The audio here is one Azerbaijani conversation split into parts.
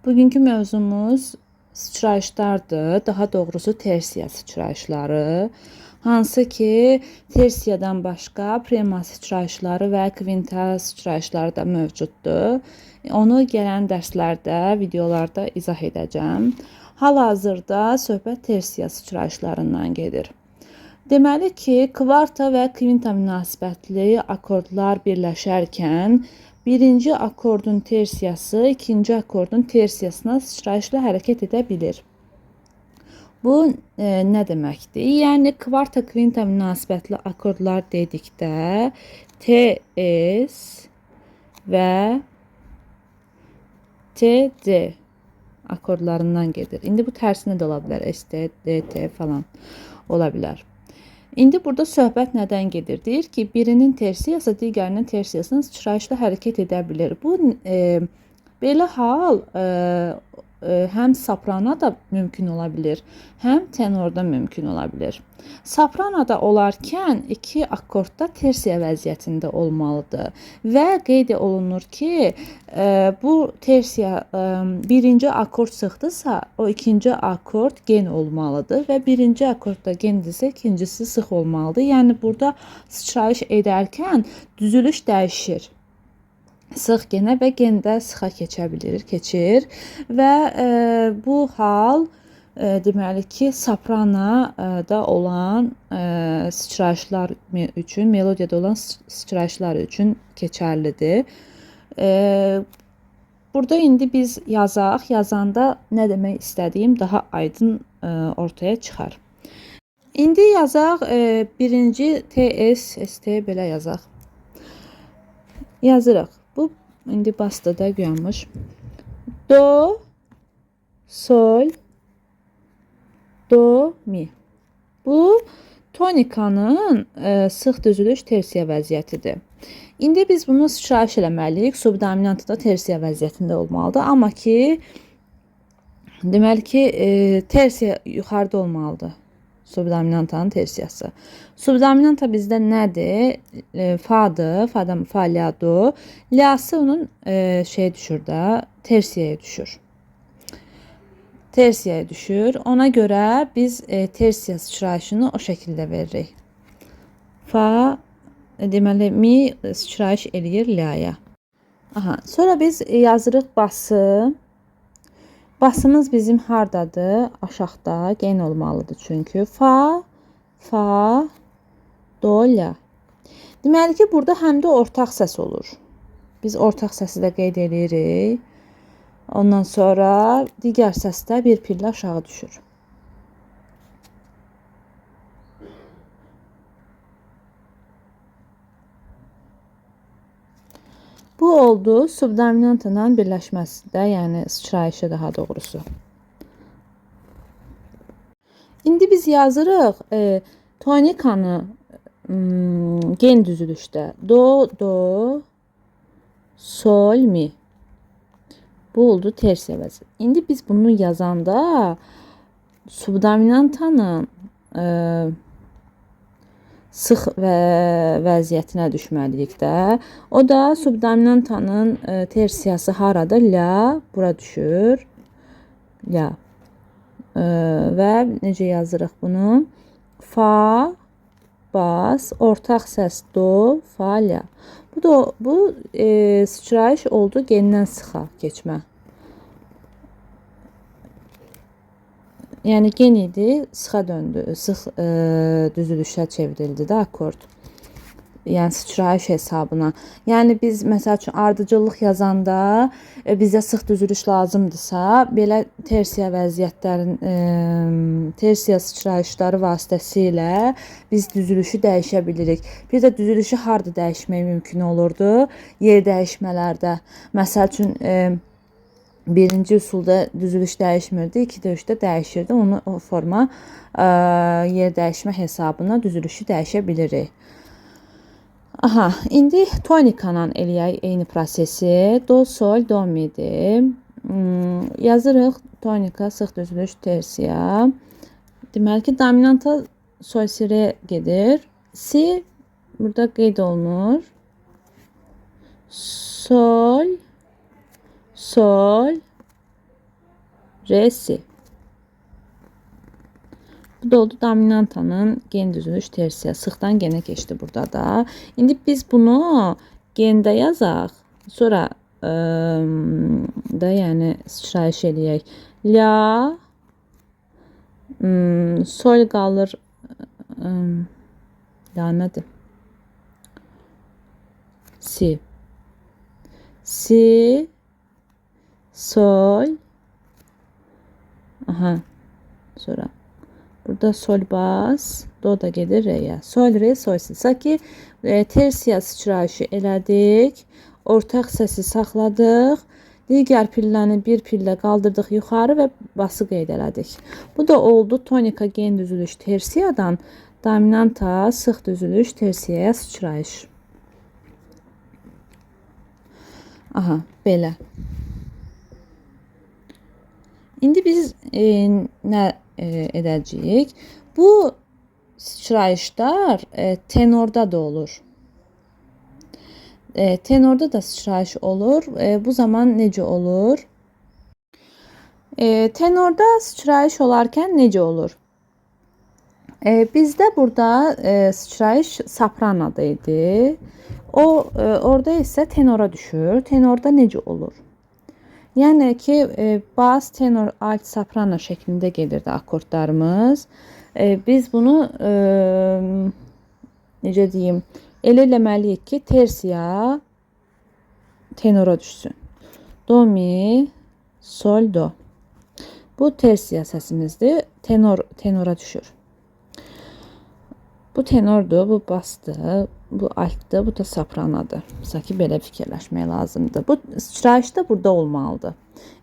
Bugünkü mövzumuz sıçrayışlardır, daha doğrusu tersiya sıçrayışları. Hansı ki tersiyadan başqa prema sıçrayışları və kvinta sıçrayışları da mövcuddur. Onu gələn dərslərdə, videolarda izah edəcəm. Hal-hazırda söhbət tersiya sıçrayışlarından gedir. Deməli ki, kvarta və kvinta münasibətli akordlar birləşərkən birinci akordun tersiyası ikinci akordun tersiyasına sıçrayışla hərəkət edə bilir. Bu nə deməkdir? Yəni kvarta kvinta münasibətli akordlar dedikdə TS və TD akordlarından gedir. İndi bu tərsinə də ola bilər. ST, DT falan ola bilər. İndi burada söhbət nədən gedir? Deyir ki, birinin tersiyası digərinin tersiyasına sıçrayışla hərəkət edə bilir. Bu belə hal həm sopranoda mümkün ola bilər, həm tenorda mümkün ola bilər. Sopranoda olarkən iki akkordda tersiya vəziyyətində olmalıdır və qeyd olunur ki, bu tersiya birinci akord sıxdısa, o ikinci akord gen olmalıdır və birinci akordda gendirsə, ikincisi sıx olmalıdır. Yəni burada sıçrayış edərkən düzülüş dəyişir. Sıx genə və gendə sıxa keçir və bu hal deməli ki, sopranoda olan sıçrayışlar üçün, melodiyada olan sıçrayışlar üçün keçərlidir. Burada indi biz yazaq, yazanda nə demək istədiyim daha aydın ortaya çıxar. İndi yazaq birinci TS, ST belə yazaq. Yazırıq. Bu indi bastada gəlmiş. Do, sol, do, mi. Bu tonikanın sıx düzülüş tersiya vəziyyətidir. İndi biz bunu sıçrayış eləməliyik. Subdominantda tersiya vəziyyətində olmalıdır. Amma ki, deməli ki, tersiya yuxarıda olmalıdır. Subdominantanın tersiyası. Subdominanta bizdə nədir? Fa'dır. Fa'dan fa, la, do. La'sı onun düşür də, tersiyaya düşür. Tersiyaya düşür. Ona görə biz tersiya sıçrayışını o şəkildə veririk. Fa, deməli, mi sıçrayış eləyir la'ya. Aha, sonra biz yazırıq bası. Basımız bizim hardadır? Aşağıda gen olmalıdır çünki. Fa, fa, do, la. Deməli ki, burada həm də ortaq səs olur. Biz ortaq səsi də qeyd edirik. Ondan sonra digər səsdə bir pillə aşağı düşür. Bu oldu subdominantla birləşməsində, yəni sıçrayışı daha doğrusu. İndi biz yazırıq tonikanı gen düzülüşdə. Do, do, sol, mi. Bu oldu tersiya vəziyyəti. İndi biz bunu yazanda subdominantanın sıx vəziyyətinə düşməliyik də. O da subdominantanın tersiyası haradır? La, bura düşür. La. Və necə yazırıq bunu? Fa, bas, ortaq səs do, fa, la. Bu sıçrayış oldu gendən sıxa keçmə. Yəni gen idi, sıxa döndü, sıx düzülüşə çevrildi də akord. Yəni sıçrayış hesabına. Yəni biz məsəl üçün ardıcıllıq yazanda bizə sıx düzülüş lazımdırsa, belə tersiya vəziyyətlərin tersiya sıçrayışları vasitəsilə biz düzülüşü dəyişə bilirik. Bir də düzülüşü harda dəyişmək mümkün olurdu? Yer dəyişmələrdə. Məsəl üçün birinci üsulda düzülüş dəyişmirdi, 2-də 3-də dəyişirdi. Onu o forma yer dəyişmə hesabına düzülüşü dəyişə bilirik. Aha, indi tonikanla eləyək eyni prosesi. Do, sol, do, mi'dir. Yazırıq tonika, sıx düzülüş, tersiya. Deməli ki, dominanta sol, si, re gedir. Si burada qeyd olunur. Sol, sol, re, si. Bu da oldu dominantanın gen düzülüş tersiya. Sıxdan genə keçdi burada da. İndi biz bunu gende yazaq. Sonra da yəni sıçrayış eləyək. La, sol qalır. La nədir? Si. Si, sol. Aha. Sonra burada sol bas, do da gelir re'ye. Sol, re, sol, si. Sanki tersiya sıçrayışı elədik. Ortaq səsi saxladıq. Digər pilləni bir pillə qaldırdıq yuxarı və bası qeyd elədik. Bu da oldu tonika gen düzülüş tersiyadan dominanta sıx düzülüş tersiyaya sıçrayış. Aha, belə. İndi biz nə edəcəyik? Bu sıçrayışlar tenorda da olur. Tenorda da sıçrayış olur. Bu zaman necə olur? Tenorda sıçrayış olarkən necə olur? Bizdə burada sıçrayış sopranoda idi. Orada isə tenora düşür. Tenorda necə olur? Yəni ki, bas, tenor, alt, soprano şəklində gelirdi akordlarımız. Biz bunu necə deyim, elə eləməliyik ki, tersiya tenora düşsün. Do, mi, sol, do. Bu tersiya səsimizdir. Tenora düşür. Bu tenordur, bu basdır, bu altdır, bu da sopranodur. Sanki belə fikirləşmək lazımdır. Bu sıçrayış da burada olmalıdır.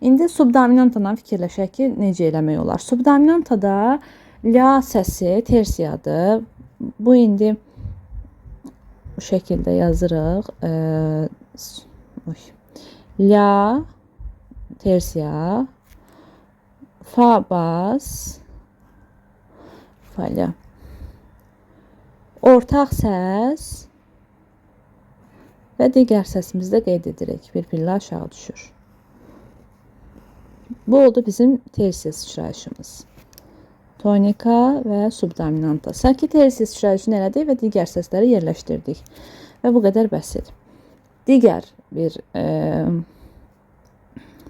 İndi subdominantadan fikirləşək ki, necə eləmək olar. Subdominantada la səsi tersiyadır. Bu indi bu şəkildə yazırıq. La tersiya, fa bas, fa la. Ortaq səs və digər səsimizi də qeyd edirik. Bir pillə aşağı düşür. Bu oldu bizim tersiya sıçrayışımız. Tonika və subdominanta. Sanki tersiya sıçrayışını elədik və digər səsləri yerləşdirdik. Və bu qədər bəsit. Digər bir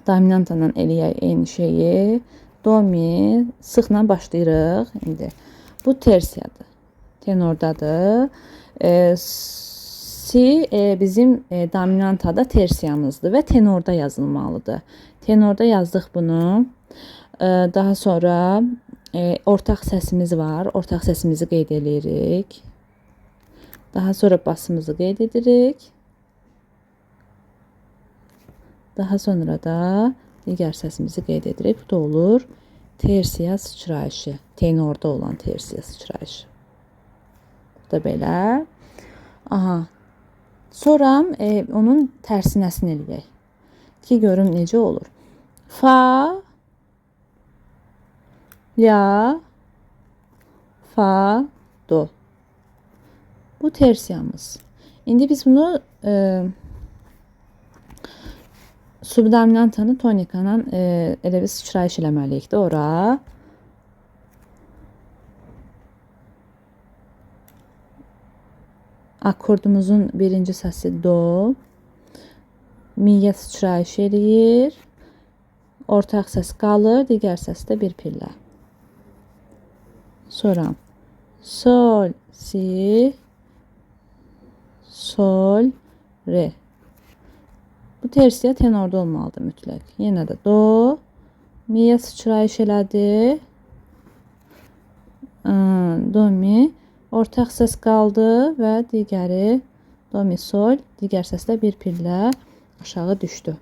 dominantanla eləyək eyni şeyi. Do, mi, sıxla başlayırıq. İndi bu tersiyadır. Tenordadır. Si bizim dominantada tersiyamızdır və tenorda yazılmalıdır. Tenorda yazdıq bunu. Daha sonra ortaq səsimiz var. Ortaq səsimizi qeyd edirik. Daha sonra basımızı qeyd edirik. Daha sonra da digər səsimizi qeyd edirik. Bu da olur tersiya sıçrayışı. Tenorda olan tersiya sıçrayışı. Da belə. Aha. Sonra onun tərsinəsini eləyək. Ki görüm necə olur. Fa, la, fa, do. Bu tersiyamız. İndi biz bunu subdominantanı tonikanın elə bir sıçrayış eləməliyik də ora. Akordumuzun birinci səsi do. Miyə sıçrayış eləyir. Ortaq səs qalır. Digər səs də bir pillə. Sonra sol, si, sol, re. Bu tersiya tenorda olmalıdır mütləq. Yenə də do. Miyə sıçrayış elədi. Do, mi. Ortaq səs qaldı və digəri do, mi, sol. Digər səslə bir pillə aşağı düşdü.